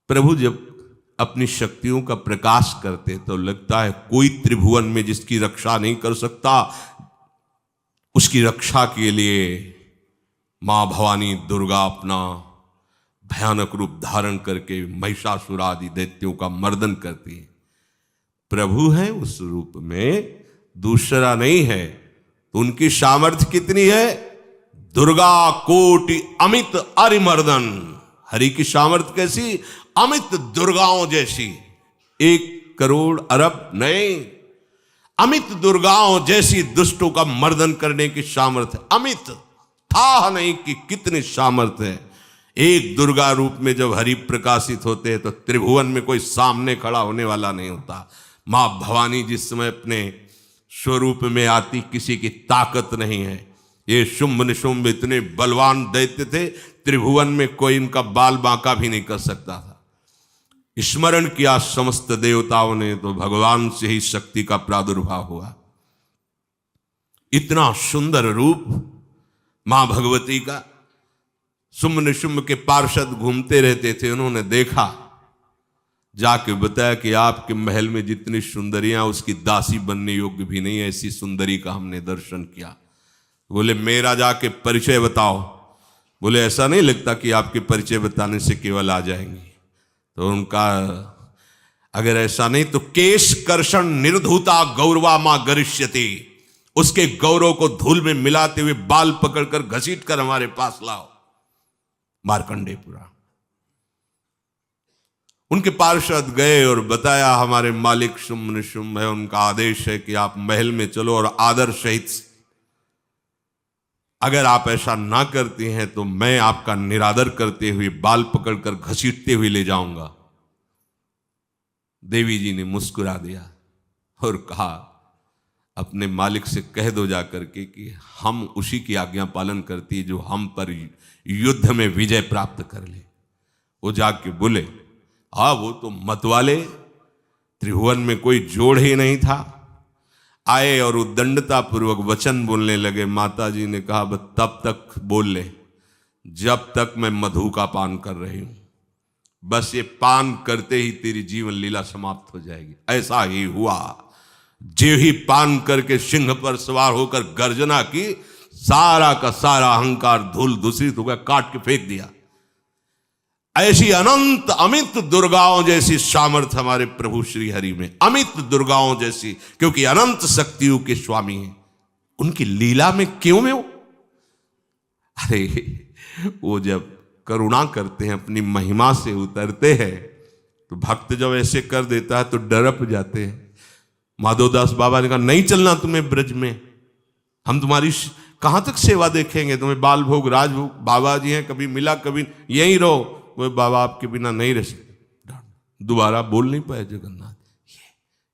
प्रभु जब अपनी शक्तियों का प्रकाश करते तो लगता है कोई त्रिभुवन में जिसकी रक्षा नहीं कर सकता। उसकी रक्षा के लिए मां भवानी दुर्गा अपना भयानक रूप धारण करके महिषासुर आदि दैत्यों का मर्दन करती है। प्रभु है उस रूप में, दूसरा नहीं है। तो उनकी सामर्थ्य कितनी है? दुर्गा कोटि अमित अरिमर्दन। हरि की सामर्थ्य कैसी? अमित दुर्गाओं जैसी। 1 करोड़ अरब नहीं, अमित दुर्गाओं जैसी दुष्टों का मर्दन करने की सामर्थ्य। अमित था नहीं कि कितनी सामर्थ्य है। एक दुर्गा रूप में जब हरि प्रकाशित होते हैं तो त्रिभुवन में कोई सामने खड़ा होने वाला नहीं होता। मां भवानी जिस समय अपने स्वरूप में आती किसी की ताकत नहीं है। ये शुंभ निशुंभ इतने बलवान दैत्य थे, त्रिभुवन में कोई इनका बाल बांका भी नहीं कर सकता था। स्मरण किया समस्त देवताओं ने तो भगवान से ही शक्ति का प्रादुर्भाव हुआ। इतना सुंदर रूप मां भगवती का। शुंभ निशुंभ के पार्षद घूमते रहते थे, उन्होंने देखा, जाके बताया कि आपके महल में जितनी सुंदरियां उसकी दासी बनने योग्य भी नहीं, ऐसी सुंदरी का हमने दर्शन किया। बोले मेरा जाके परिचय बताओ। बोले ऐसा नहीं लगता कि आपके परिचय बताने से केवल आ जाएंगी। तो उनका अगर ऐसा नहीं तो केश कर्षण निर्धूता गौरवा मां गरिष्यति। उसके गौरव को धूल में मिलाते हुए बाल पकड़कर घसीट कर हमारे पास लाओ। मार्कंडेय पुराण। उनके पार्षद गए और बताया हमारे मालिक शुंभ निशुंभ है, उनका आदेश है कि आप महल में चलो और आदर सहित, अगर आप ऐसा ना करती हैं तो मैं आपका निरादर करते हुए बाल पकड़कर घसीटते हुए ले जाऊंगा। देवी जी ने मुस्कुरा दिया और कहा अपने मालिक से कह दो जाकर के कि हम उसी की आज्ञा पालन करती जो हम पर युद्ध में विजय प्राप्त कर ले। वो जाके बोले हाँ वो तो मतवाले, त्रिभुवन में कोई जोड़ ही नहीं था। आए और उद्दंडता पूर्वक वचन बोलने लगे। माता जी ने कहा बस तब तक बोल ले जब तक मैं मधु का पान कर रही हूं। बस ये पान करते ही तेरी जीवन लीला समाप्त हो जाएगी। ऐसा ही हुआ। जो ही पान करके सिंह पर सवार होकर गर्जना की, सारा का सारा अहंकार धूल दूषित हो गया, काट के फेंक दिया। ऐसी अनंत अमित दुर्गाओं जैसी सामर्थ्य हमारे प्रभु श्री हरि में, अमित दुर्गाओं जैसी, क्योंकि अनंत शक्तियों के स्वामी हैं। उनकी लीला में क्यों में हो? अरे वो जब करुणा करते हैं, अपनी महिमा से उतरते हैं, तो भक्त जब ऐसे कर देता है तो डरप जाते हैं। माधवदास बाबा ने कहा नहीं चलना तुम्हें ब्रज में, हम तुम्हारी कहां तक सेवा देखेंगे, तुम्हें बाल भोग राजभोग। बाबा जी हैं, कभी मिला कभी यहीं रहो। वो बाबा आपके बिना नहीं रह सकते। दोबारा बोल नहीं पाए जगन्नाथ।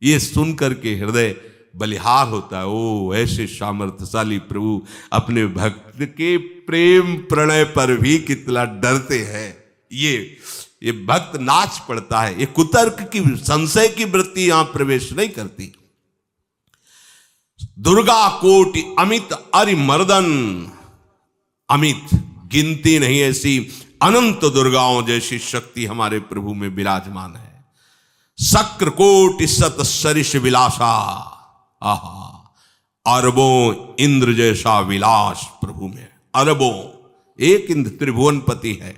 ये सुन करके हृदय बलिहार होता है। ओ ऐसे सामर्थ्यशाली प्रभु अपने भक्त के प्रेम प्रणय पर भी कितना डरते हैं। ये भक्त नाच पड़ता है। ये कुतर्क की, संशय की वृत्ति यहां प्रवेश नहीं करती। दुर्गा कोटि अमित अरिमर्दन। अमित गिनती नहीं, ऐसी अनंत दुर्गाओं जैसी शक्ति हमारे प्रभु में विराजमान है। शक्र कोटि सत सरिष विलासा। आहा, अरबों इंद्र जैसा विलास प्रभु में। अरबों, एक इंद्र त्रिभुवनपति है,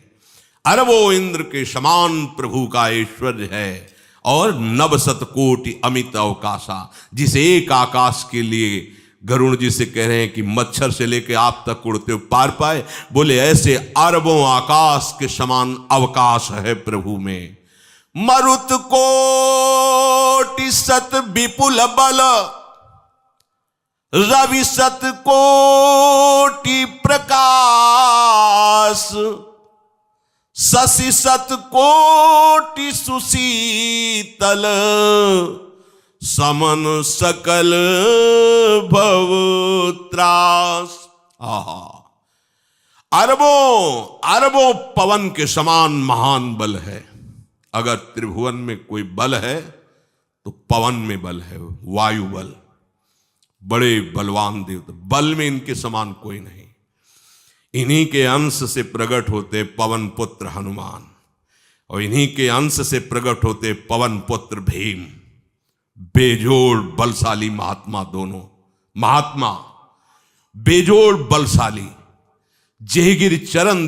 अरबों इंद्र के समान प्रभु का ऐश्वर्य है। और नवशत कोटि अमित अवकाशा, जिस एक आकाश के लिए गरुण जी से कह रहे हैं कि मच्छर से लेके आप तक उड़ते हो पार पाए। बोले ऐसे अरबों आकाश के समान अवकाश है प्रभु में। मरुत कोटि सत विपुल बल, रवि सत कोटि प्रकाश, शशि सत कोटि सुशीतल, समन सकल भव त्रास। आहा, अरबों पवन के समान महान बल है। अगर त्रिभुवन में कोई बल है तो पवन में बल है, वायु बल। बड़े बलवान देवता, बल में इनके समान कोई नहीं। इन्हीं के अंश से प्रकट होते पवन पुत्र हनुमान। और इन्हीं के अंश से प्रकट होते पवन पुत्र भीम, बेजोड़ बलशाली महात्मा। दोनों महात्मा बेजोड़ बलशाली, जेहगिर चरण